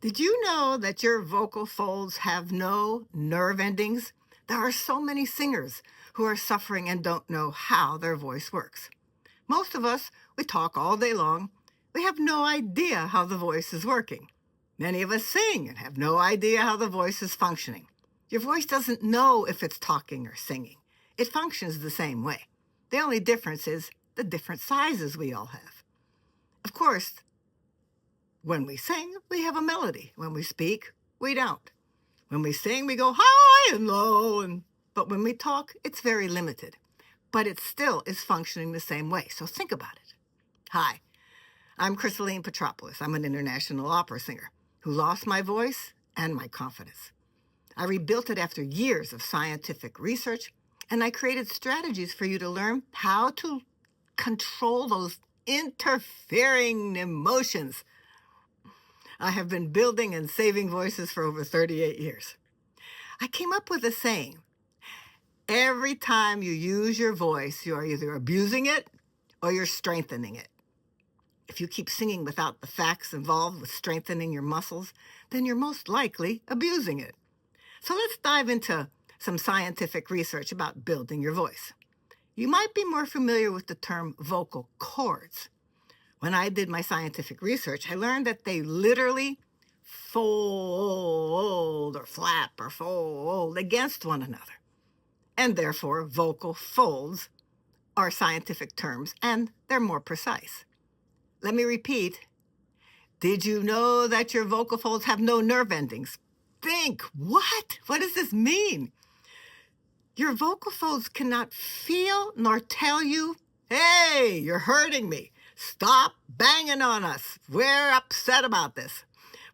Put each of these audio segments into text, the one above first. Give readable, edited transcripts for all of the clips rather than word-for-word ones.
Did you know that your vocal folds have no nerve endings? There are so many singers who are suffering and don't know how their voice works. Most of us, we talk all day long. We have no idea how the voice is working. Many of us sing and have no idea how the voice is functioning. Your voice doesn't know if it's talking or singing. It functions the same way. The only difference is the different sizes we all have. Of course, when we sing, we have a melody. When we speak, we don't. When we sing, we go high and low, but when we talk, it's very limited. But it still is functioning the same way, so think about it. Hi, I'm Chrysaline Petropoulos. I'm an international opera singer who lost my voice and my confidence. I rebuilt it after years of scientific research, and I created strategies for you to learn how to control those interfering emotions. I have been building and saving voices for over 38 years. I came up with a saying. Every time you use your voice, you are either abusing it or you're strengthening it. If you keep singing without the facts involved with strengthening your muscles, then you're most likely abusing it. So let's dive into some scientific research about building your voice. You might be more familiar with the term vocal cords. When I did my scientific research, I learned that they literally fold or flap or fold against one another. And therefore, vocal folds are scientific terms, and they're more precise. Let me repeat. Did you know that your vocal folds have no nerve endings? Think, what? What does this mean? Your vocal folds cannot feel nor tell you, hey, you're hurting me. Stop banging on us. We're upset about this.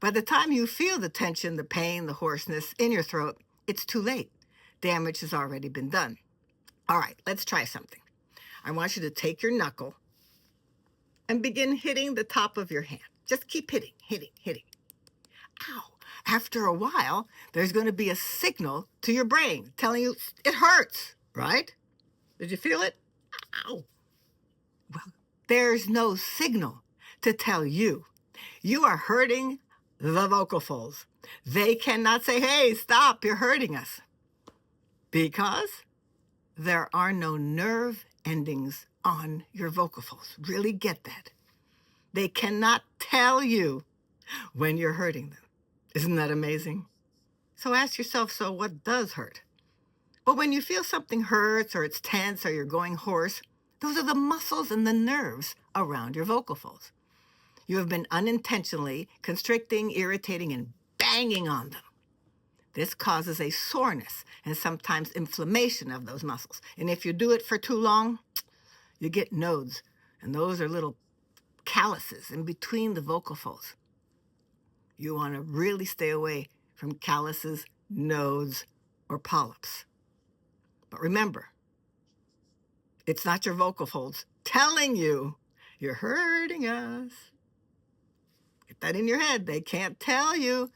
By the time you feel the tension, the pain, the hoarseness in your throat, it's too late. Damage has already been done. All right, let's try something. I want you to take your knuckle and begin hitting the top of your hand. Just keep hitting, hitting, hitting. Ow. After a while, there's going to be a signal to your brain telling you it hurts, right? Did you feel it? Ow. Well, there's no signal to tell you. You are hurting the vocal folds. They cannot say, hey, stop, you're hurting us. Because there are no nerve endings on your vocal folds. Really get that. They cannot tell you when you're hurting them. Isn't that amazing? So ask yourself, so what does hurt? Well, when you feel something hurts or it's tense or you're going hoarse, those are the muscles and the nerves around your vocal folds. You have been unintentionally constricting, irritating, and banging on them. This causes a soreness and sometimes inflammation of those muscles. And if you do it for too long, you get nodes. And those are little calluses in between the vocal folds. You want to really stay away from calluses, nodes, or polyps. But remember, it's not your vocal folds telling you you're hurting us. Get that in your head. They can't tell you.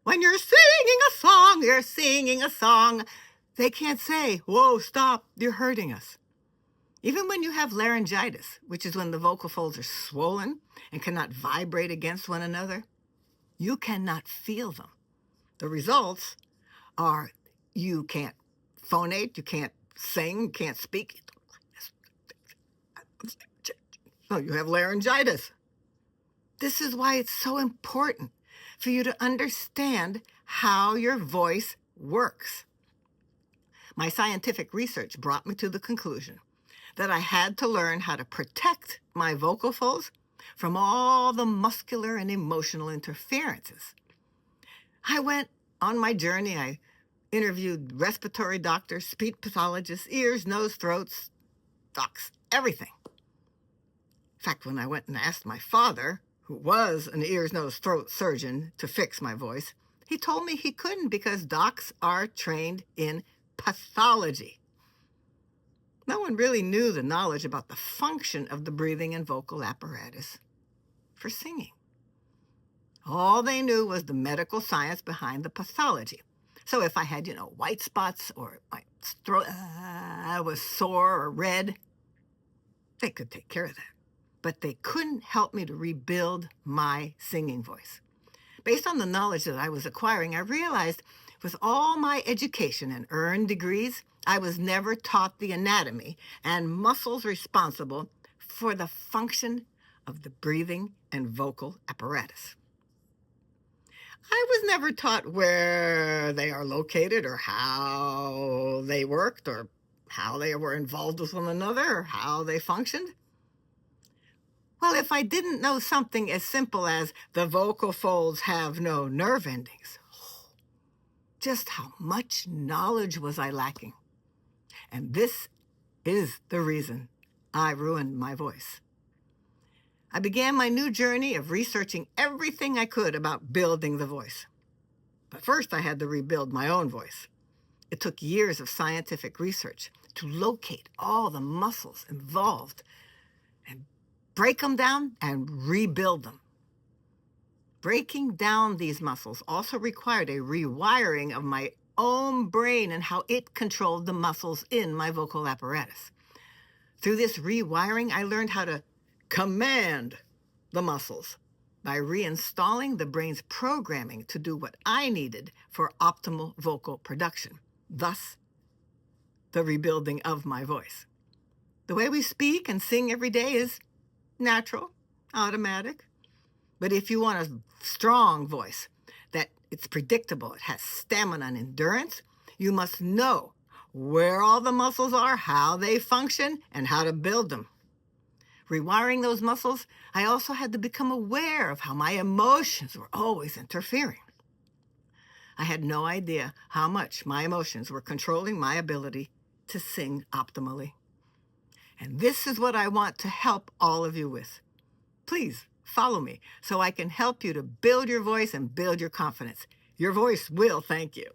When you're singing a song, they can't say, whoa, stop, you're hurting us. Even when you have laryngitis, which is when the vocal folds are swollen and cannot vibrate against one another, you cannot feel them. The results are you can't phonate, you can't sing, you can't speak. Oh, you have laryngitis. This is why it's so important for you to understand how your voice works. My scientific research brought me to the conclusion that I had to learn how to protect my vocal folds from all the muscular and emotional interferences. I went on my journey. I interviewed respiratory doctors, speech pathologists, ears, nose, throats, docs, everything. In fact, when I went and asked my father, who was an ears, nose, throat surgeon, to fix my voice, he told me he couldn't because docs are trained in pathology. No one really knew the knowledge about the function of the breathing and vocal apparatus for singing. All they knew was the medical science behind the pathology. So if I had, white spots or my throat was sore or red, they could take care of that. But they couldn't help me to rebuild my singing voice. Based on the knowledge that I was acquiring, I realized with all my education and earned degrees, I was never taught the anatomy and muscles responsible for the function of the breathing and vocal apparatus. I was never taught where they are located or how they worked or how they were involved with one another or how they functioned. Well, if I didn't know something as simple as the vocal folds have no nerve endings, just how much knowledge was I lacking? And this is the reason I ruined my voice. I began my new journey of researching everything I could about building the voice. But first, I had to rebuild my own voice. It took years of scientific research to locate all the muscles involved and break them down and rebuild them. Breaking down these muscles also required a rewiring of my own brain and how it controlled the muscles in my vocal apparatus. Through this rewiring, I learned how to command the muscles by reinstalling the brain's programming to do what I needed for optimal vocal production, thus the rebuilding of my voice. The way we speak and sing every day is natural, automatic. But if you want a strong voice, that it's predictable, it has stamina and endurance, you must know where all the muscles are, how they function, and how to build them. Rewiring those muscles, I also had to become aware of how my emotions were always interfering. I had no idea how much my emotions were controlling my ability to sing optimally. And this is what I want to help all of you with. Please follow me so I can help you to build your voice and build your confidence. Your voice will thank you.